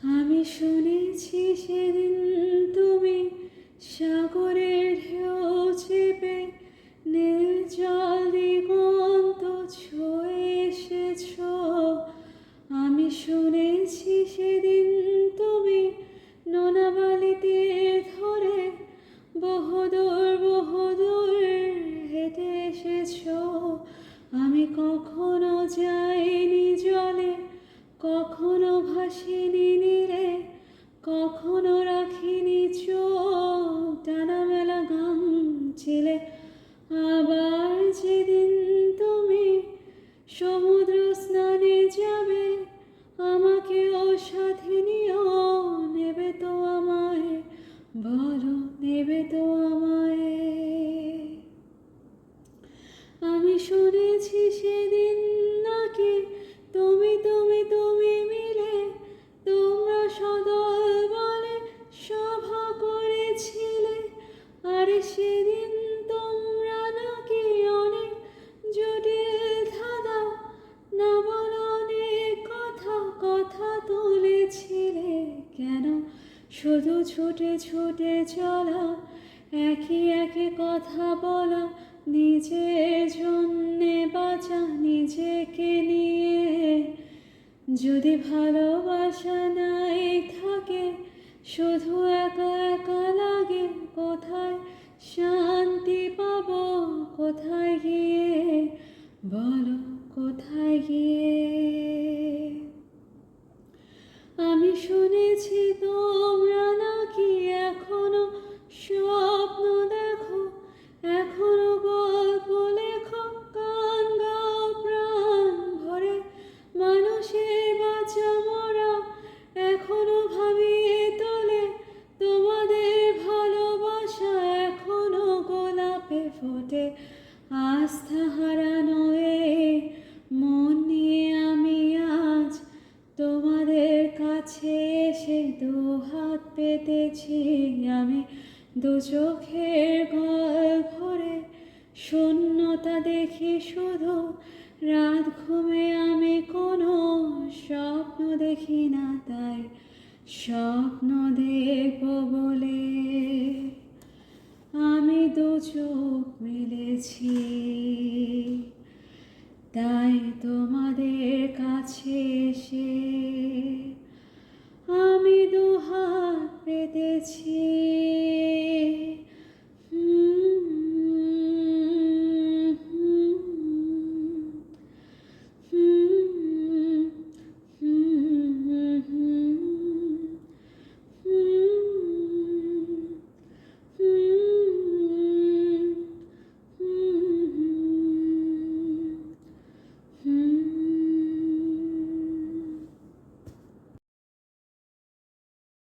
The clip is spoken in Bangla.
আমি শুনেছি সেদিন তুমি সাগরের ঢেউ চেপে নীল জল দিগন্ত ছুঁয়ে এসেছ। আমি শুনেছি সেদিন তুমি নোনা বালিতে ধরে বহুদূর বহুদূর হেঁটে এসেছ। আমি কখনো যাইনি জলে, কখনো ভাসিনি নীরে, কখনো রাখিনি চোখ টানা মেলা গাম ছিলে। আবার যেদিন তুমি সমুদ্র স্নানে যাবে, আমাকেও সাথে নিও, নেবে তো আমায়, বলো নেবে তো আমায়। আমি শুনেছি সেদিন নাকি তুমি তুমি তুমি মিলে তোমরা সদল বলে সভা করেছিলে। আরে সেদিন তোমরা নাকি অনেক জটিল ধাঁধা, না বলো অনেক কথা কথা তুলেছিলে। কেন শুধু ছুটে ছুটে চলা, একই একই কথা বলা, নিজের জন্যে বাঁচা নিজেকে নিয়ে। যদি ভালোবাসা নাই থাকে, শুধু একা একা লাগে, কোথায় শান্তি পাবো, কোথায় গিয়ে, বলো কোথায় গিয়ে। আমি শুনেছি তোমরা নাকি এখনো স্বপ্ন দেখো, এখনো গল্প লেখো, গান গাও প্রাণ ভরে, মানুষের বাঁচা মরা এখনো ভাবিয়ে তোলে। তোমাদের ভালোবাসা এখনো গোলাপে ফোটে। আস্থা হারানো এই মন নিয়ে আমি আজ তোমাদের কাছে এসে দু হাত পেতেছি। আমি দু চোখের গল ভরে শূন্যতা দেখি শুধু, রাত ঘুমে আমি কোনো স্বপ্ন দেখি না, তাই স্বপ্ন দেখব বলে আমি দু চোখ মেলেছি। তাই তোমাদের কাছে এসে